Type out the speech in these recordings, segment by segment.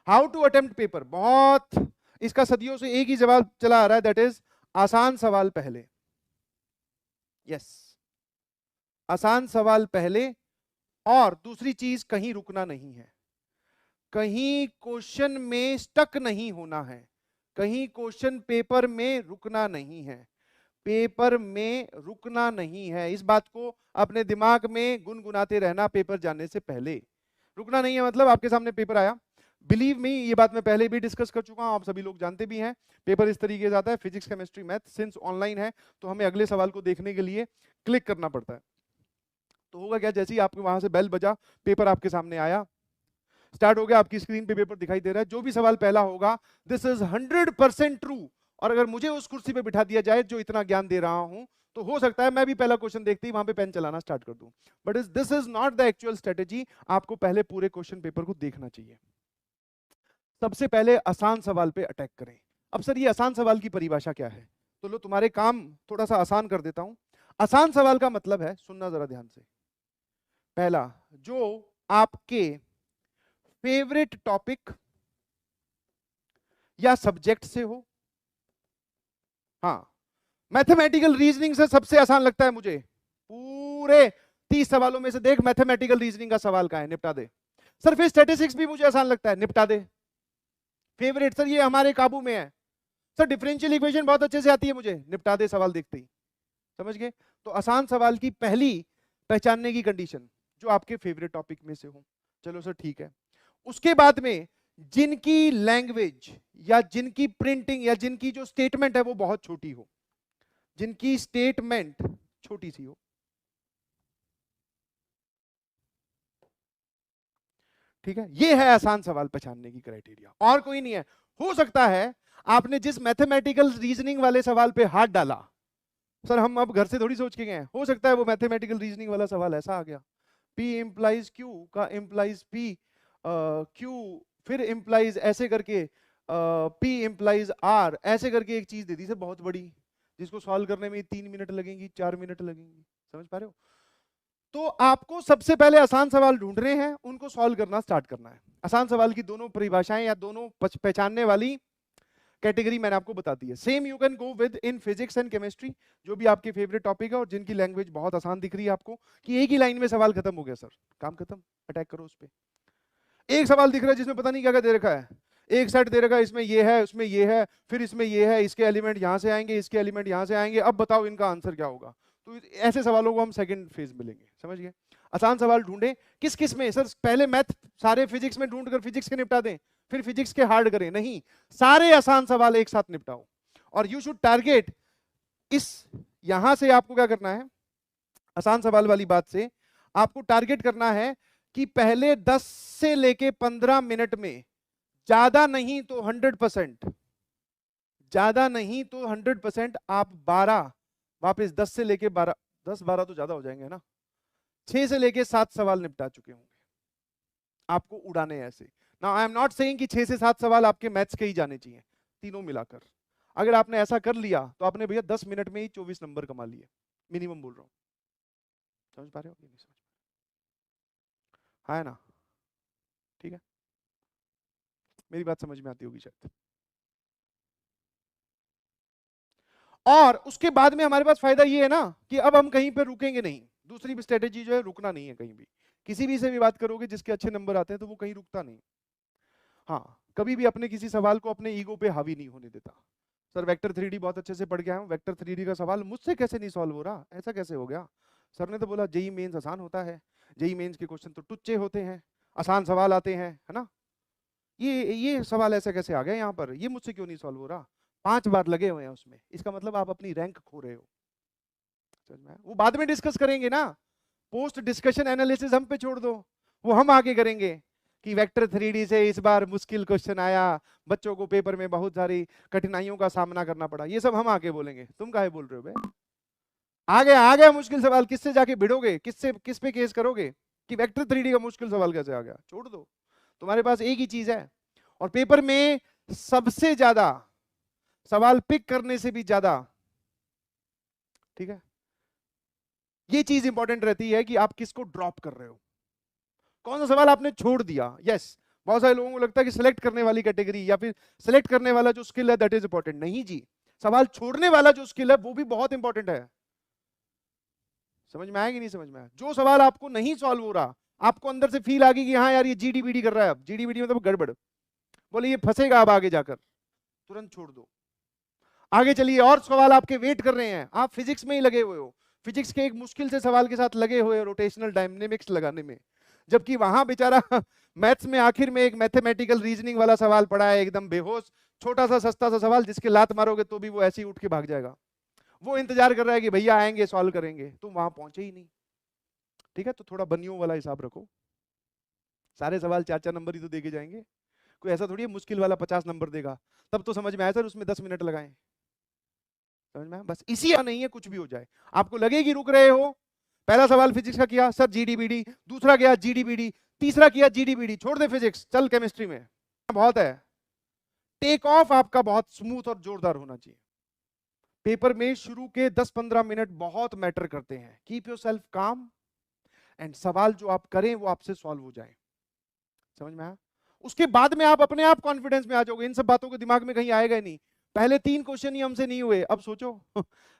How to attempt paper, बहुत इसका सदियों से एक ही जवाब चला आ रहा है, दैट इज आसान सवाल पहले। यस, आसान सवाल पहले। और दूसरी चीज, कहीं रुकना नहीं है, कहीं क्वेश्चन में स्टक नहीं होना है, कहीं क्वेश्चन पेपर में रुकना नहीं है, पेपर में रुकना नहीं है। इस बात को अपने दिमाग में गुनगुनाते रहना पेपर जाने से पहले। रुकना नहीं है मतलब आपके सामने पेपर आया, बिलीव मी, ये बात मैं पहले भी डिस्कस कर चुका हूं, आप सभी लोग जानते भी हैं। पेपर इस तरीके से आता है, physics chemistry math, since online है तो हमें अगले सवाल को देखने के लिए क्लिक करना पड़ता है। तो होगा क्या, जैसे ही आपके वहां से बेल बजा, पेपर आपके सामने आया, स्टार्ट हो गया, आपकी स्क्रीन पे पेपर दिखाई दे रहा है, जो भी सवाल पहला होगा दिस इज 100% ट्रू। और अगर मुझे उस कुर्सी पे बिठा दिया जाए जो इतना ज्ञान दे रहा हूं, तो हो सकता है मैं भी पहला क्वेश्चन देखते ही वहां पे पेन चलाना स्टार्ट कर दूं। But this is not the actual strategy, आपको पहले पूरे क्वेश्चन पेपर को देखना चाहिए। सबसे पहले आसान सवाल पे अटैक करें। अब सर ये आसान सवाल की परिभाषा क्या है, तो लो तुम्हारे काम थोड़ा सा आसान कर देता हूं। आसान सवाल का मतलब है, सुनना जरा ध्यान से, पहला, जो आपके फेवरेट टॉपिक या सब्जेक्ट से हो। हाँ, मैथमेटिकल रीजनिंग से सबसे आसान लगता है मुझे, पूरे 30 सवालों में से देख मैथमेटिकल रीजनिंग का सवाल कहाँ है, निपटा दे। सर फिर स्टैटिस्टिक्स भी मुझे आसान लगता है, निपटा दे। फेवरेट सर ये हमारे काबू में है। सर डिफरेंशियल इक्वेशन बहुत अच्छे से आती है मुझे, निपटा दे सवाल देखते ही। समझ गए? तो आसान सवाल की पहली पहचानने की कंडीशन, जो आपके फेवरेट टॉपिक में से हो। चलो सर ठीक है। उसके बाद में जिनकी लैंग्वेज या जिनकी प्रिंटिंग या जिनकी जो स्टेटमेंट है वो बहुत छोटी हो, जिनकी स्टेटमेंट छोटी सी हो। ठीक है, ये है आसान सवाल पहचानने की क्राइटेरिया, और कोई नहीं है। हो सकता है आपने जिस मैथमेटिकल रीजनिंग वाले सवाल पे हाथ डाला, सर हम अब घर से थोड़ी सोच के गए हैं, हो सकता है वो मैथमेटिकल रीजनिंग वाला सवाल ऐसा आ गया, P इंप्लाइज Q का इंप्लाइज P, Q फिर इंप्लाइज ऐसे करके, P इंप्लाइज R ऐसे करके एक चीज दे दी सर बहुत बड़ी, जिसको सॉल्व करने में 3 मिनट लगेंगी, 4 मिनट लगेंगी। समझ पा रहे हो? तो आपको सबसे पहले आसान सवाल ढूंढने हैं, उनको सॉल्व करना स्टार्ट करना है। आसान सवाल की दोनों परिभाषाएं या दोनों पहचानने वाली कैटेगरी मैंने आपको बता दी है। Same you can go with in physics and chemistry, जो भी आपके फेवरेट टॉपिक है और जिनकी लैंग्वेज बहुत आसान दिख रही है आपको, कि एक ही लाइन में सवाल खत्म हो गया सर, काम खत्म, अटैक करो उस पर। एक सवाल दिख रहा है जिसमें पता नहीं क्या क्या दे रखा है, एक सेट दे रखा है, इसमें ये है, उसमें ये है, फिर इसमें ये है, इसके एलिमेंट यहां से आएंगे, इसके एलिमेंट यहां से आएंगे, अब बताओ इनका आंसर क्या होगा। तो ऐसे सवालों को हम सेकंड फेज में लेंगे। समझ गए? आसान सवाल ढूंढे किस किस में सर, पहले मैथ सारे फिजिक्स में ढूंढकर फिजिक्स के निपटा दें, फिर फिजिक्स के हार्ड करें, नहीं, सारे आसान सवाल एक साथ निपटाओ। और यू शुड टारगेट इस, यहां से आपको क्या करना है, आसान सवाल वाली बात से आपको टारगेट करना है कि पहले 10 से लेके 15 मिनट में, ज्यादा नहीं तो 100%, ज्यादा नहीं तो 100%, आप 12 वापस 10 से लेके 12, 10-12 तो ज्यादा हो जाएंगे ना, 6 से लेके 7 सवाल निपटा चुके होंगे। आपको उड़ाने ऐसे ना, आई एम नॉट सेइंग कि 6 से 7 सवाल आपके मैथ्स के ही जाने चाहिए, तीनों मिलाकर। अगर आपने ऐसा कर लिया तो आपने भैया 10 मिनट में ही 24 नंबर कमा लिए, मिनिमम बोल रहा हूं। समझ पा रहे हो? नहीं समझ, हाँ है ना? ठीक है, मेरी बात समझ में आती होगी शायद। और उसके बाद में हमारे पास फायदा ये है ना कि अब हम कहीं पे रुकेंगे नहीं। दूसरी स्ट्रेटेजी जो है, रुकना नहीं है कहीं भी। किसी भी से भी बात करोगे जिसके अच्छे नंबर आते हैं तो वो कहीं रुकता नहीं। हाँ, कभी भी अपने किसी सवाल को अपने ईगो पे हावी नहीं होने देता। सर वेक्टर 3D बहुत अच्छे से पढ़ गया हूँ, वेक्टर 3D का सवाल मुझसे कैसे नहीं सॉल्व हो रहा, ऐसा कैसे हो गया? सर ने तो बोला जेई मेंस आसान होता है, जेई मेंस के क्वेश्चन तो टुच्चे होते हैं, आसान सवाल आते हैं, है ना? ये सवाल ऐसा कैसे आ गया यहाँ पर, ये मुझसे क्यों नहीं सॉल्व हो रहा? 5 बार लगे हुए हैं उसमें, इसका मतलब आप अपनी रैंक खो रहे हो। समझ में आया? वो बाद में डिस्कस करेंगे ना, पोस्ट डिस्कशन एनालिसिस हम पे छोड़ दो, वो हम आगे करेंगे कि वेक्टर 3D से इस बार मुश्किल क्वेश्चन आया, बच्चों को पेपर में बहुत सारी कठिनाइयों का सामना करना पड़ा, ये सब हम आगे बोलेंगे। तुम काहे बोल रहे हो बे? आ गया मुश्किल सवाल, किससे जाके भिड़ोगे, किससे किस पे केस करोगे कि वेक्टर 3D का मुश्किल सवाल कैसे आ गया? छोड़ दो, तुम्हारे पास एक ही चीज है। और पेपर में सबसे ज्यादा सवाल पिक करने से भी ज्यादा, ठीक है, ये चीज इंपॉर्टेंट रहती है कि आप किसको ड्रॉप कर रहे हो, कौन सा सवाल आपने छोड़ दिया। यस, बहुत सारे लोगों को लगता है कि सिलेक्ट करने वाली कैटेगरी या फिर सिलेक्ट करने वाला जो स्किल है दैट इज इंपॉर्टेंट। नहीं जी, सवाल छोड़ने वाला जो स्किल है वो भी बहुत इंपॉर्टेंट है। समझ में आया कि नहीं समझ में आया? जो सवाल आपको नहीं सॉल्व हो रहा, आपको अंदर से फील आ गई कि हाँ यार ये जीडीबीडी कर रहा है, अब जीडीबीडी मतलब गड़बड़, बोले ये फंसेगा अब आगे जाकर, तुरंत छोड़ दो, आगे चलिए। और सवाल आपके वेट कर रहे हैं, आप फिजिक्स में ही लगे हुए हो, फिजिक्स के एक मुश्किल से सवाल के साथ लगे हुए रोटेशनल डायनेमिक्स लगाने में, जबकि वहां बेचारा मैथ्स में आखिर में एक मैथमेटिकल रीजनिंग वाला सवाल पड़ा है, एकदम बेहोश, छोटा सा सस्ता सा सवाल जिसके लात मारोगे तो भी वो ऐसे ही उठ के भाग जाएगा। वो इंतजार कर रहा है कि भैया आएंगे सॉल्व करेंगे, तुम वहां पहुंचे ही नहीं। ठीक है, तो थोड़ा बनियों वाला हिसाब रखो, सारे सवाल 4-4 नंबर ही तो देके जाएंगे, कोई ऐसा थोड़ी है मुश्किल वाला 50 नंबर देगा, तब तो समझ में आया सर उसमें 10 मिनट लगाएं। समझ में आया? बस इसी नहीं है, कुछ भी हो जाए, आपको लगे कि रुक रहे हो। पहला सवाल फिजिक्स का किया सर जीडीबीडी, दूसरा किया जीडीबीडी, तीसरा किया जीडीबीडी, छोड़ दे फिजिक्स, चल केमिस्ट्री में। बहुत है, टेक ऑफ आपका बहुत स्मूथ और जोरदार होना चाहिए। पेपर में शुरू के 10-15 मिनट बहुत मैटर करते हैं। कीप योरसेल्फ काम एंड सवाल जो आप करें वो आपसे सॉल्व हो जाए। समझ में आया? उसके बाद में आप अपने आप कॉन्फिडेंस में आ जाओगे, इन सब बातों को दिमाग में कहीं आएगा ही नहीं। पहले 3 क्वेश्चन ही हमसे नहीं हुए, अब सोचो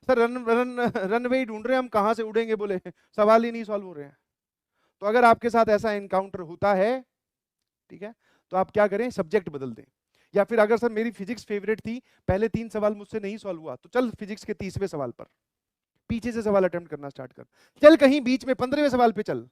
सर रनवे ही ढूंढ रहे हैं हम, कहां से उड़ेंगे, बोले सवाल ही नहीं सॉल्व हो रहे हैं। तो अगर आपके साथ ऐसा एनकाउंटर होता है, ठीक है, तो आप क्या करें, सब्जेक्ट बदल दें। या फिर अगर सर मेरी फिजिक्स फेवरेट थी, पहले 3 सवाल मुझसे नहीं सॉल्व हुआ, तो चल फिजिक्स के 30वें सवाल पर पीछे से सवाल अटेम्प्ट करना स्टार्ट कर, चल कहीं बीच में 15वें सवाल पे चल,